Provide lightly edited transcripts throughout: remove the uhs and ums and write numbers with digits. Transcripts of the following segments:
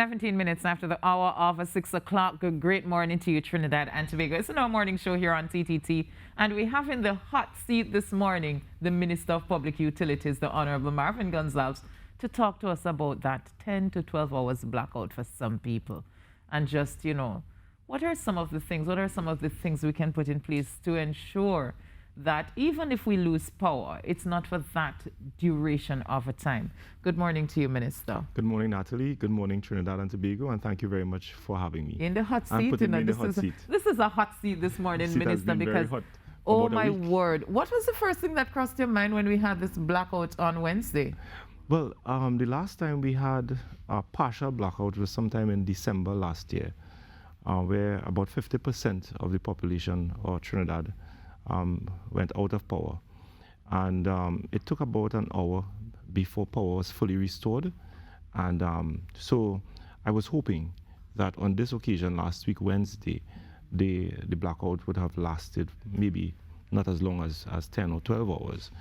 17 minutes after the hour of 6 o'clock. Good great morning to you, Trinidad and Tobago. It's our morning show here on TTT, and we have in the hot seat this morning the Minister of Public Utilities, the Honorable Marvin Gonzales, to talk to us about that 10 to 12 hours blackout for some people. And just, what are some of the things we can put in place to ensure that even if we lose power, it's not for that duration of a time. Good morning to you, Minister. Good morning, Natalie. Good morning, Trinidad and Tobago, and thank you very much for having me. In the hot seat, this is a hot seat this morning, Minister, because, oh my word, what was the first thing that crossed your mind when we had this blackout on Wednesday? Well, the last time we had a partial blackout was sometime in December last year, where about 50% of the population of Trinidad went out of power, and it took about an hour before power was fully restored. And so I was hoping that on this occasion last week Wednesday, the blackout would have lasted maybe not as long as 10 or 12 hours.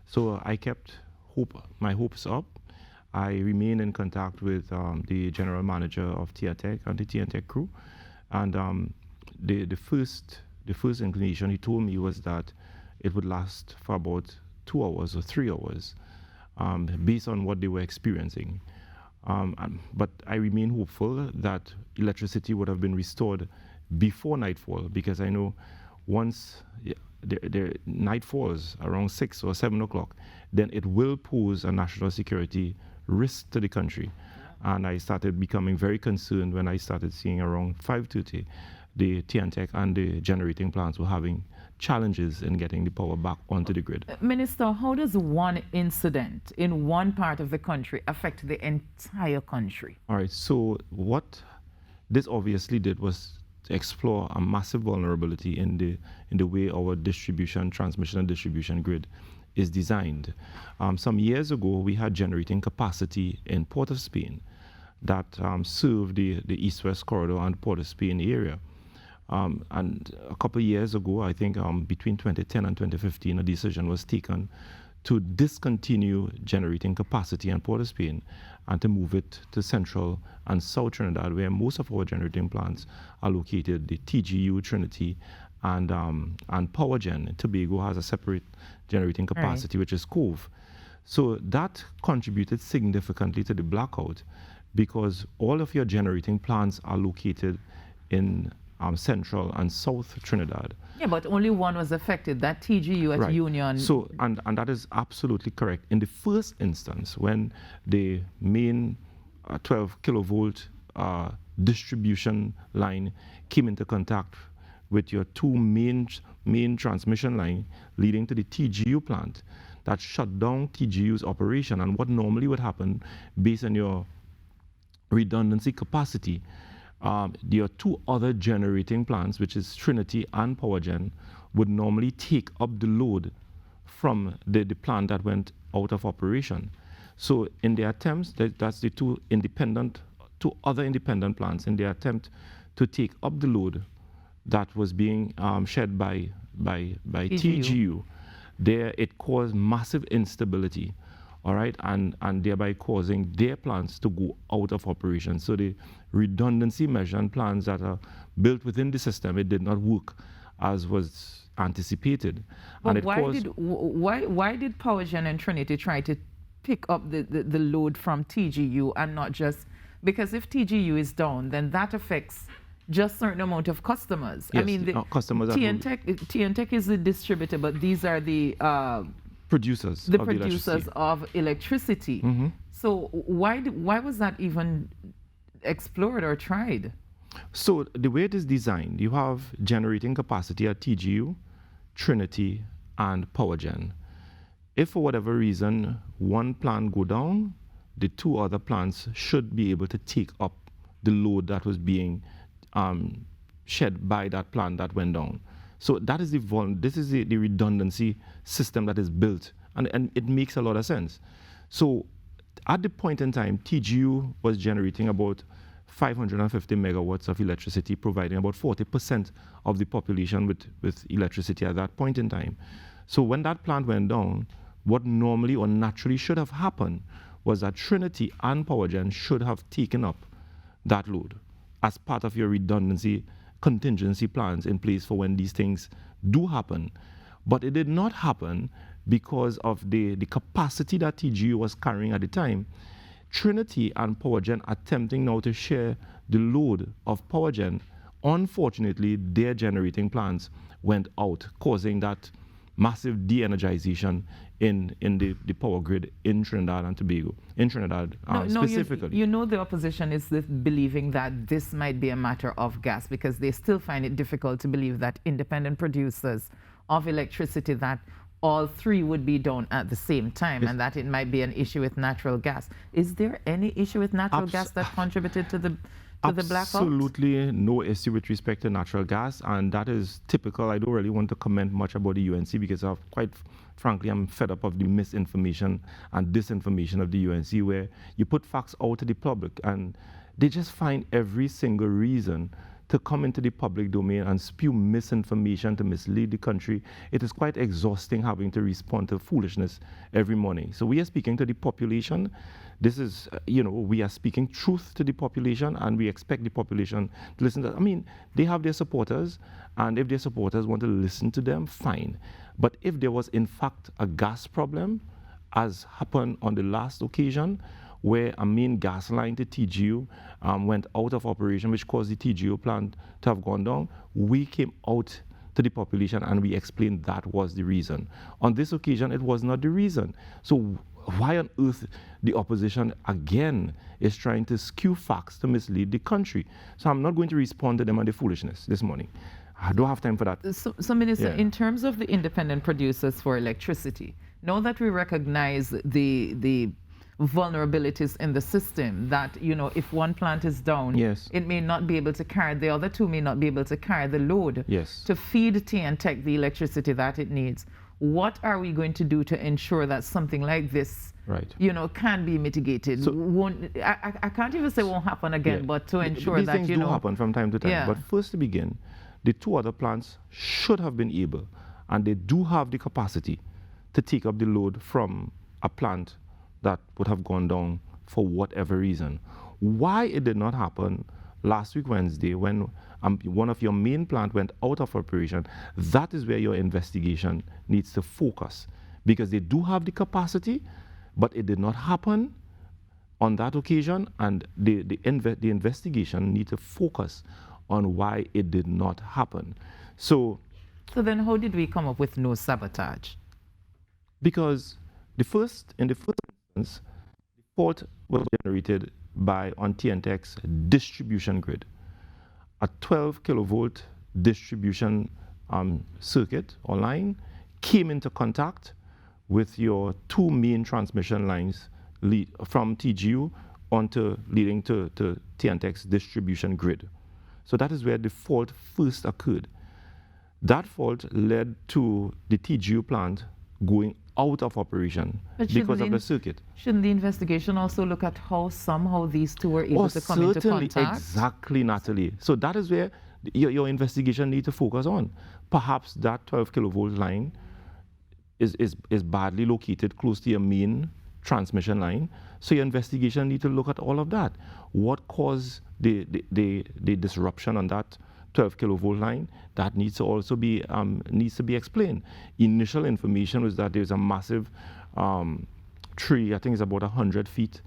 So I kept my hopes up. I remain in contact with the general manager of TNTech and the TNTech crew, and the first inclination he told me was that it would last for about 2 hours or 3 hours, based on what they were experiencing. But I remain hopeful that electricity would have been restored before nightfall, because I know once the night falls around 6 or 7 o'clock, then it will pose a national security risk to the country. And I started becoming very concerned when I started seeing around 5:30 the TNTech and the generating plants were having challenges in getting the power back onto the grid. Minister, how does one incident in one part of the country affect the entire country? All right, so what this obviously did was to explore a massive vulnerability in the way our transmission and distribution grid is designed. Some years ago, we had generating capacity in Port of Spain that served the east-west corridor and Port of Spain area. And a couple of years ago, I think between 2010 and 2015, a decision was taken to discontinue generating capacity in Port of Spain and to move it to central and south Trinidad, where most of our generating plants are located. The TGU, Trinity, and PowerGen. Tobago has a separate generating capacity, which is Cove. So that contributed significantly to the blackout, because all of your generating plants are located in central and south Trinidad. Yeah, but only one was affected, that TGU at Union. So, and that is absolutely correct. In the first instance, when the main 12 kilovolt distribution line came into contact with your two main transmission line leading to the TGU plant, that shut down TGU's operation. And what normally would happen based on your redundancy capacity, there are two other generating plants, which is Trinity and PowerGen, would normally take up the load from the plant that went out of operation. So in their attempts, that's the two other independent plants, in their attempt to take up the load that was being shed by TGU, there it caused massive instability. All right, and thereby causing their plants to go out of operation. So the redundancy measure and plans that are built within the system, it did not work as was anticipated. But and why did PowerGen and Trinity try to pick up the load from TGU and not just, because if TGU is down, then that affects just certain amount of customers. Yes, I mean, customers TNTech is the distributor, but these are the producers of electricity. Mm-hmm. So why was that even explored or tried? So the way it is designed, you have generating capacity at TGU, Trinity, and PowerGen. If for whatever reason one plant go down, the two other plants should be able to take up the load that was being shed by that plant that went down. So that is this is the redundancy system that is built, and it makes a lot of sense. So at the point in time, TGU was generating about 550 megawatts of electricity, providing about 40% of the population with electricity at that point in time. So when that plant went down, what normally or naturally should have happened was that Trinity and PowerGen should have taken up that load as part of your redundancy contingency plans in place for when these things do happen. But it did not happen because of the capacity that TGU was carrying at the time. Trinity and PowerGen attempting now to share the load of PowerGen. Unfortunately, their generating plants went out, causing that massive de-energization in the power grid in Trinidad and Tobago, in Trinidad specifically. You know the opposition is believing that this might be a matter of gas, because they still find it difficult to believe that independent producers of electricity, that all three would be down at the same time, and that it might be an issue with natural gas. Is there any issue with natural gas that contributed to the blackout? Absolutely no issue with respect to natural gas, and that is typical. I don't really want to comment much about the UNC because quite frankly, I'm fed up of the misinformation and disinformation of the UNC, where you put facts out to the public and they just find every single reason to come into the public domain and spew misinformation to mislead the country. It is quite exhausting having to respond to foolishness every morning. So we are speaking to the population. This is, we are speaking truth to the population, and we expect the population to listen to. I mean, they have their supporters, and if their supporters want to listen to them, fine. But if there was in fact a gas problem, as happened on the last occasion, where a main gas line to TGU went out of operation, which caused the TGU plant to have gone down, we came out to the population and we explained that was the reason. On this occasion, it was not the reason. So why on earth the opposition again is trying to skew facts to mislead the country? So I'm not going to respond to them on the foolishness this morning. I don't have time for that. So Minister, in terms of the independent producers for electricity, now that we recognize the vulnerabilities in the system, that if one plant is down, it may not be able to carry, the other two may not be able to carry the load to feed TNTech the electricity that it needs. What are we going to do to ensure that something like this can be mitigated? So, I can't even say won't happen again, but to ensure these that things do happen from time to time. But first to begin, the two other plants should have been able, and they do have the capacity to take up the load from a plant that would have gone down for whatever reason. Why it did not happen last week Wednesday, when one of your main plant went out of operation, that is where your investigation needs to focus, because they do have the capacity, but it did not happen on that occasion, and the investigation needs to focus on why it did not happen. So then how did we come up with no sabotage? Because in the first instance, the fault was generated on TNTech's distribution grid. A 12 kilovolt distribution circuit or line came into contact with your two main transmission lines from TGU leading to TNTech's distribution grid. So that is where the fault first occurred. That fault led to the TGU plant going out of operation because of the circuit. Shouldn't the investigation also look at how somehow these two were able to come into contact? Exactly, Natalie. So that is where your investigation needs to focus on. Perhaps that 12 kilovolt line is badly located close to your main transmission line. So your investigation needs to look at all of that. What caused the disruption on that 12 kilovolt line? That needs to also be explained. Initial information was that there's a massive tree, I think it's about 100 feet,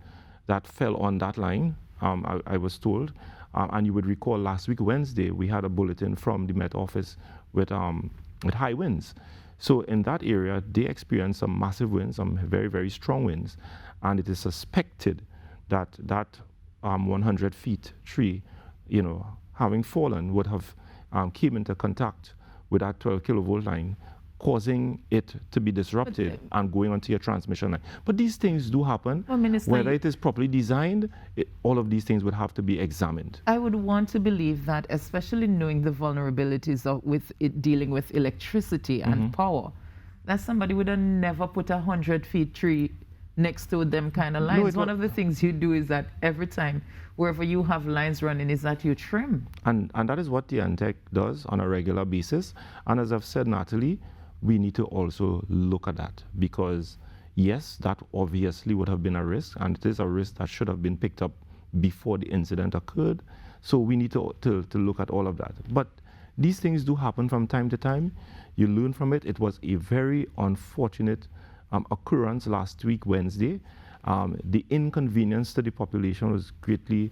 that fell on that line, I was told. And you would recall last week Wednesday, we had a bulletin from the Met Office with high winds. So in that area, they experienced some massive winds, some very, very strong winds. And it is suspected that that 100 feet tree, having fallen, would have came into contact with that 12 kilovolt line, causing it to be disrupted and going onto your transmission line. But these things do happen. Well, Minister, whether it is properly designed, all of these things would have to be examined. I would want to believe that, especially knowing the vulnerabilities with dealing with electricity and power, that somebody would have never put a 100 feet tree next to them kind of lines. One of the things you do is that every time, wherever you have lines running, is that you trim. And that is what TNTech does on a regular basis. And as I've said, Natalie, we need to also look at that, because yes, that obviously would have been a risk, and it is a risk that should have been picked up before the incident occurred. So we need to look at all of that. But these things do happen from time to time. You learn from it. It was a very unfortunate occurrence last week, Wednesday. The inconvenience to the population was greatly,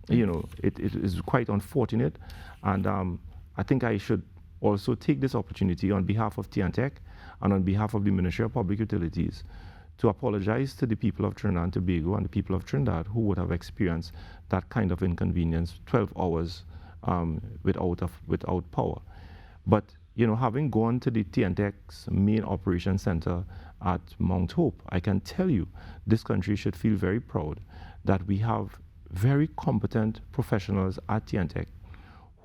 it is quite unfortunate. And I think I should also take this opportunity on behalf of TNTEC and on behalf of the Ministry of Public Utilities to apologize to the people of Trinidad and Tobago and the people of Trinidad who would have experienced that kind of inconvenience, 12 hours without power. But having gone to the TNTEC's main operation center at Mount Hope, I can tell you this country should feel very proud that we have very competent professionals at TNTEC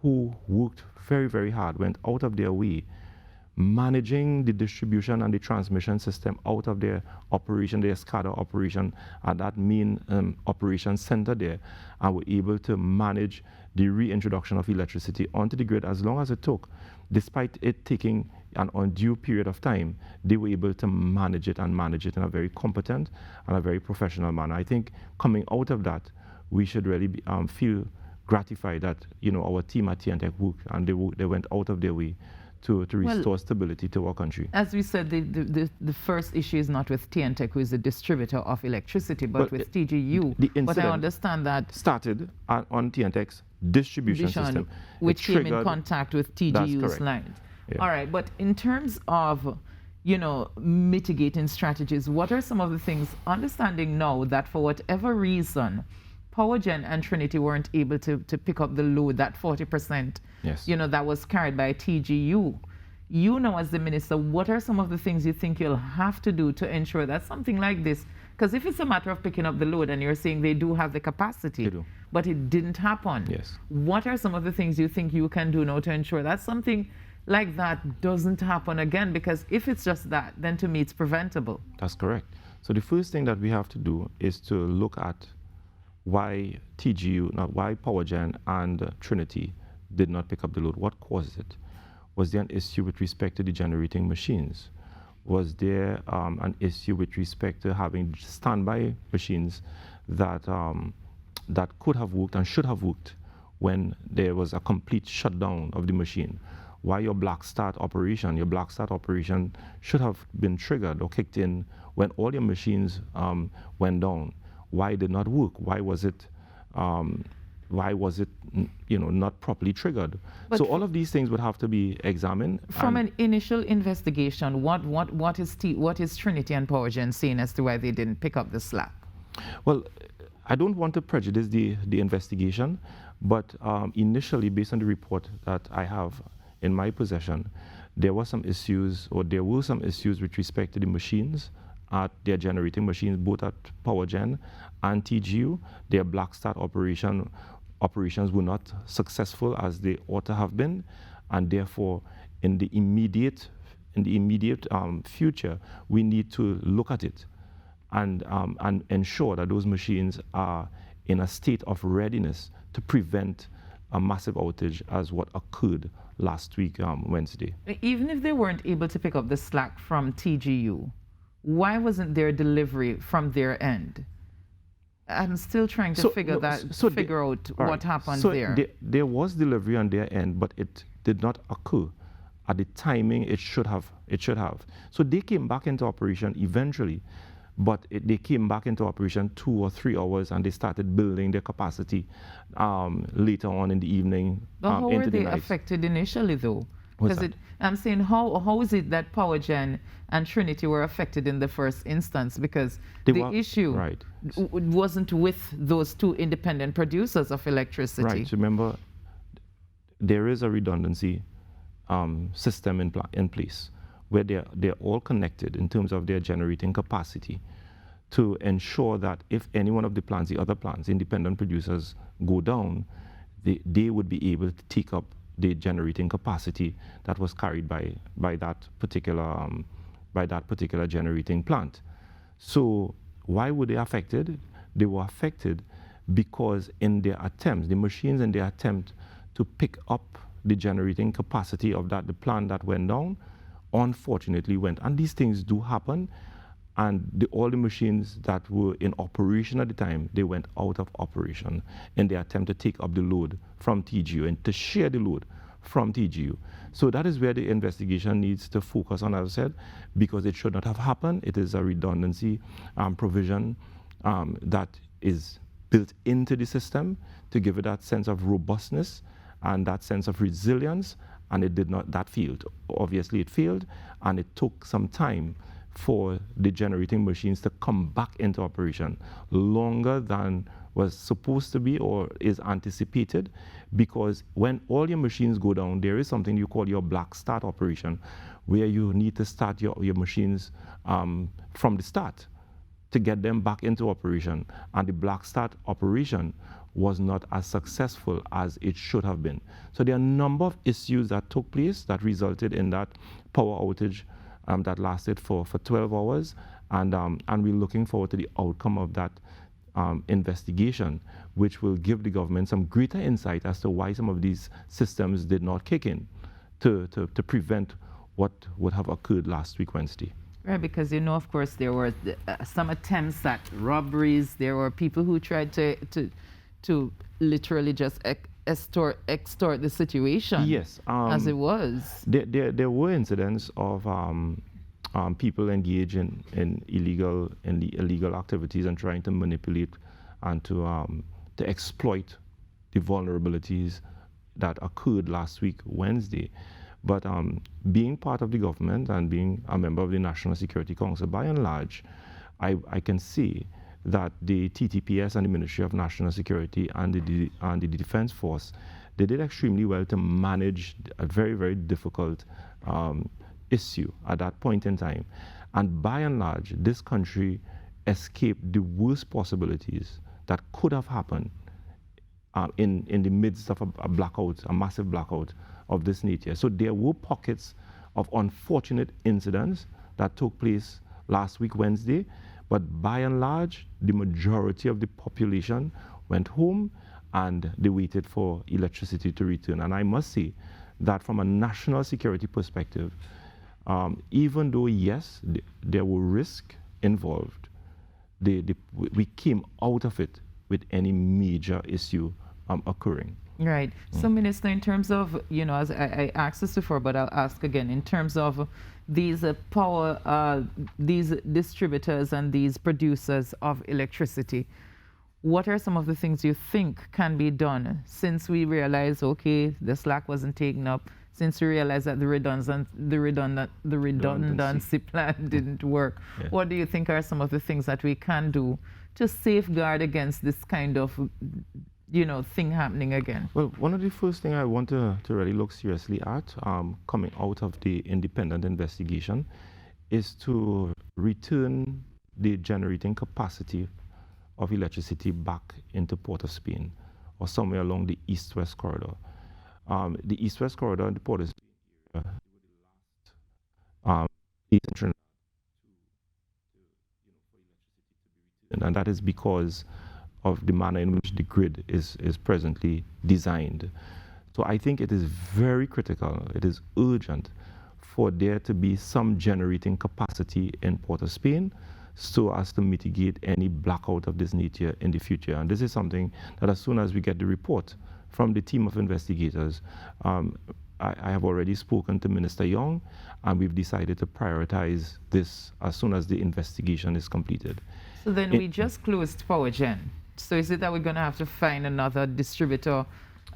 who worked very, very hard, went out of their way, managing the distribution and the transmission system out of their operation, their SCADA operation at that main operation center there, and were able to manage the reintroduction of electricity onto the grid as long as it took. Despite it taking an undue period of time, they were able to manage it and manage it in a very competent and a very professional manner. I think coming out of that, we should really feel gratified that our team at TNTEC worked and they went out of their way to restore stability to our country. As we said, the first issue is not with TNTEC, who is the distributor of electricity, but with TGU. The incident but I understand that started on TNTEC's distribution system, which came in contact with TGU's lines. Yeah. All right, but in terms of mitigating strategies, what are some of the things, understanding now that for whatever reason, PowerGen and Trinity weren't able to pick up the load, that 40%, yes, that was carried by TGU. You know, as the minister, what are some of the things you think you'll have to do to ensure that something like this, because if it's a matter of picking up the load and you're saying they do have the capacity, but it didn't happen, yes, what are some of the things you think you can do now to ensure that something like that doesn't happen again? Because if it's just that, then to me it's preventable. That's correct. So the first thing that we have to do is to look at why why PowerGen and Trinity did not pick up the load. What caused it? Was there an issue with respect to the generating machines? Was there an issue with respect to having standby machines that that could have worked and should have worked when there was a complete shutdown of the machine? Why your Blackstar operation should have been triggered or kicked in when all your machines went down. Why it did not work? Why was it not properly triggered? But so all of these things would have to be examined. From an initial investigation, what is Trinity and PowerGen saying as to why they didn't pick up the slack? Well, I don't want to prejudice the investigation, but initially, based on the report that I have in my possession, there were some issues with respect to the machines, at their generating machines, both at PowerGen and TGU. Their Blackstar operations were not successful as they ought to have been, and therefore, in the immediate future, we need to look at it and ensure that those machines are in a state of readiness to prevent a massive outage as what occurred last week, Wednesday. Even if they weren't able to pick up the slack from TGU, why wasn't there delivery from their end? I'm still trying to figure out what happened there. There was delivery on their end, but it did not occur at the timing it should have. So they came back into operation eventually, but they came back into operation 2 or 3 hours, and they started building their capacity later on in the evening. But how were they affected initially, though? Because I'm saying, how is it that PowerGen and Trinity were affected in the first instance? Because the issue wasn't with those two independent producers of electricity. Right. Remember, there is a redundancy system in place where they're all connected in terms of their generating capacity to ensure that if any one of the other plants, independent producers, go down, they would be able to take up the generating capacity that was carried by that particular generating plant. So why were they affected? They were affected because in their attempts, the machines in their attempt to pick up the generating capacity of the plant that went down, unfortunately went. And these things do happen. and all the machines that were in operation at the time, they went out of operation in the attempt to take up the load from TGU and to share the load from TGU. So that is where the investigation needs to focus on, as I said, because it should not have happened. It is a redundancy provision that is built into the system to give it that sense of robustness and that sense of resilience, and it did not, that failed. Obviously it failed, and it took some time for the generating machines to come back into operation, longer than was supposed to be or is anticipated, because when all your machines go down, there is something you call your Blackstar Operation, where you need to start your machines from the start to get them back into operation. And the Blackstar Operation was not as successful as it should have been. So there are a number of issues that took place that resulted in that power outage that lasted for 12 hours, and we're looking forward to the outcome of that investigation, which will give the government some greater insight as to why some of these systems did not kick in to prevent what would have occurred last week Wednesday. Right, because of course, there were some attempts at robberies. There were people who tried to literally just extort the situation. Yes, as it was. There were incidents of people engaged in illegal activities and trying to manipulate and to exploit the vulnerabilities that occurred last week Wednesday. But being part of the government and being a member of the National Security Council, by and large, I can see that the TTPS and the Ministry of National Security and the Defense Force, they did extremely well to manage a very, very difficult issue at that point in time. And by and large, this country escaped the worst possibilities that could have happened in the midst of a blackout, a massive blackout of this nature. So there were pockets of unfortunate incidents that took place last week Wednesday, but by and large, the majority of the population went home and they waited for electricity to return. And I must say that from a national security perspective, even though, yes, there were risks involved, we came out of it with any major issue occurring. Right. So, Minister, in terms of, as I asked this before, but I'll ask again, in terms of these these distributors and these producers of electricity, what are some of the things you think can be done since we realize, okay, the slack wasn't taken up, since we realized that the redundancy plan didn't work? Yeah. What do you think are some of the things that we can do to safeguard against this kind of thing happening again? Well, one of the first things I want to really look seriously at coming out of the independent investigation is to return the generating capacity of electricity back into Port of Spain or somewhere along the east-west corridor. The east-west corridor and the Port of Spain area were the last and that is because of the manner in which the grid is presently designed. So I think it is very critical, it is urgent for there to be some generating capacity in Port of Spain so as to mitigate any blackout of this nature in the future. And this is something that as soon as we get the report from the team of investigators, I have already spoken to Minister Young, and we've decided to prioritize this as soon as the investigation is completed. So then we just closed PowerGen. So is it that we're going to have to find another distributor,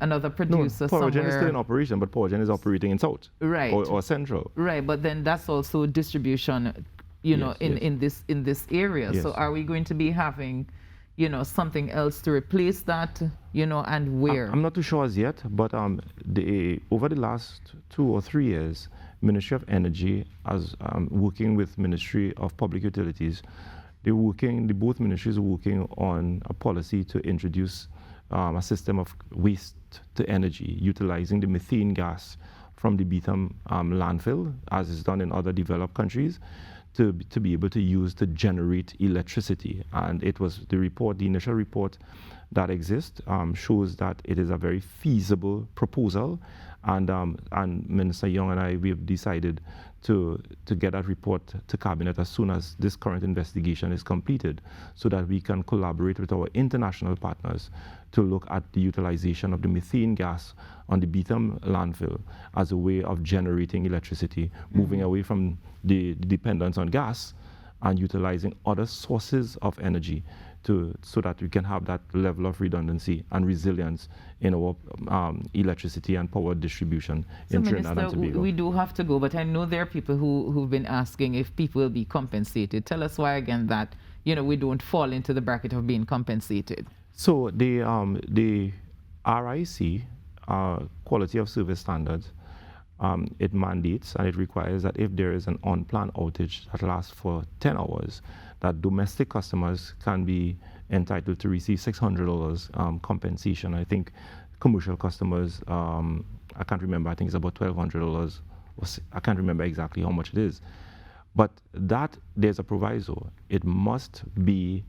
another producer somewhere? PowerGen is still in operation, but PowerGen is operating in South, right, or Central. Right, but then that's also distribution, in this area. Yes. So are we going to be having, something else to replace that, and where? I'm not too sure as yet, but over the last 2 or 3 years, Ministry of Energy, as working with Ministry of Public Utilities, both ministries are working on a policy to introduce a system of waste to energy, utilizing the methane gas from the Beetham landfill, as is done in other developed countries, to be able to use to generate electricity. And it was the initial report that exist shows that it is a very feasible proposal, and Minister Young and I, we have decided to get that report to Cabinet as soon as this current investigation is completed, so that we can collaborate with our international partners to look at the utilization of the methane gas on the Beetham landfill as a way of generating electricity, moving away from the dependence on gas and utilizing other sources of energy so that we can have that level of redundancy and resilience in our electricity and power distribution in Trinidad and Tobago. We do have to go, but I know there are people who've been asking if people will be compensated. Tell us why again that we don't fall into the bracket of being compensated. So the RIC, Quality of Service Standards, it mandates and it requires that if there is an unplanned outage that lasts for 10 hours, that domestic customers can be entitled to receive $600 compensation. I think commercial customers, I can't remember, I think it's about $1,200. I can't remember exactly how much it is. But that, there's a proviso. It must be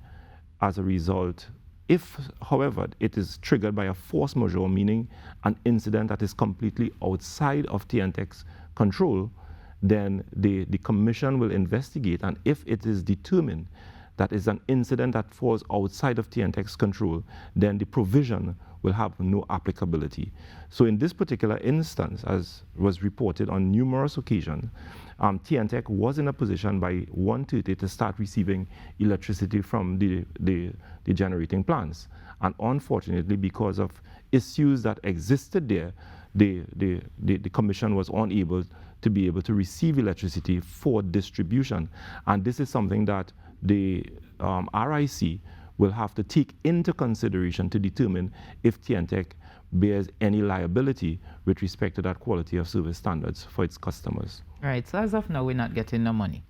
as a result. If, however, it is triggered by a force majeure, meaning an incident that is completely outside of TNTEC's control, then the commission will investigate, and if it is determined that is an incident that falls outside of TNTEC's control, then the provision will have no applicability. So in this particular instance, as was reported on numerous occasions, TNTEC was in a position by 1:30 to start receiving electricity from the generating plants. And unfortunately, because of issues that existed there, the commission was unable to be able to receive electricity for distribution. And this is something that the RIC will have to take into consideration to determine if TNTEC bears any liability with respect to that quality of service standards for its customers. Right, so as of now, we're not getting no money.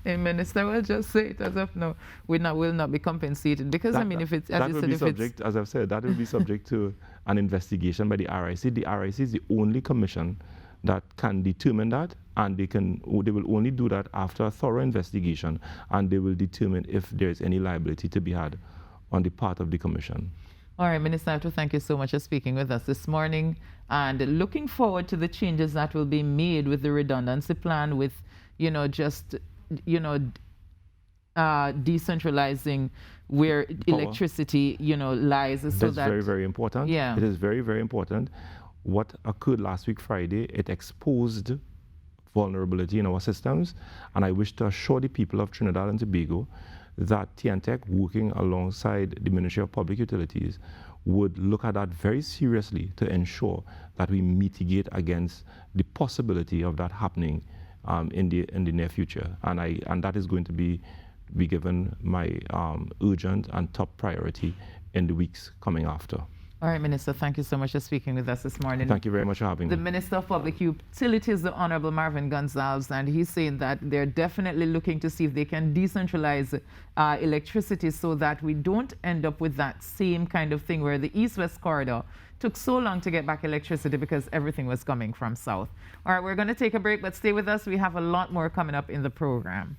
The minister will just say it as of now, we will not be compensated, because if it's, as you said, if subject, as I've said, that will be subject to an investigation by the RIC. The RIC is the only commission that can determine that, and they will only do that after a thorough investigation, and they will determine if there is any liability to be had on the part of the commission. All right, Minister, I have to thank you so much for speaking with us this morning, and looking forward to the changes that will be made with the redundancy plan, with decentralizing where electricity lies. That's very, very important. Yeah. It is very, very important. What occurred last week Friday, it exposed vulnerability in our systems, and I wish to assure the people of Trinidad and Tobago that TNTEC, working alongside the Ministry of Public Utilities, would look at that very seriously to ensure that we mitigate against the possibility of that happening in the near future. And that is going to be given my urgent and top priority in the weeks coming after. All right, Minister, thank you so much for speaking with us this morning. Thank you very much for having me. The Minister of Public Utilities, the Honorable Marvin Gonzales, and he's saying that they're definitely looking to see if they can decentralize electricity so that we don't end up with that same kind of thing where the East-West corridor took so long to get back electricity because everything was coming from south. All right, we're going to take a break, but stay with us. We have a lot more coming up in the program.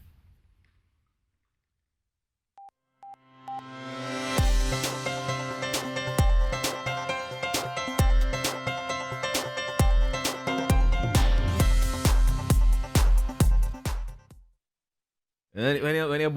When you're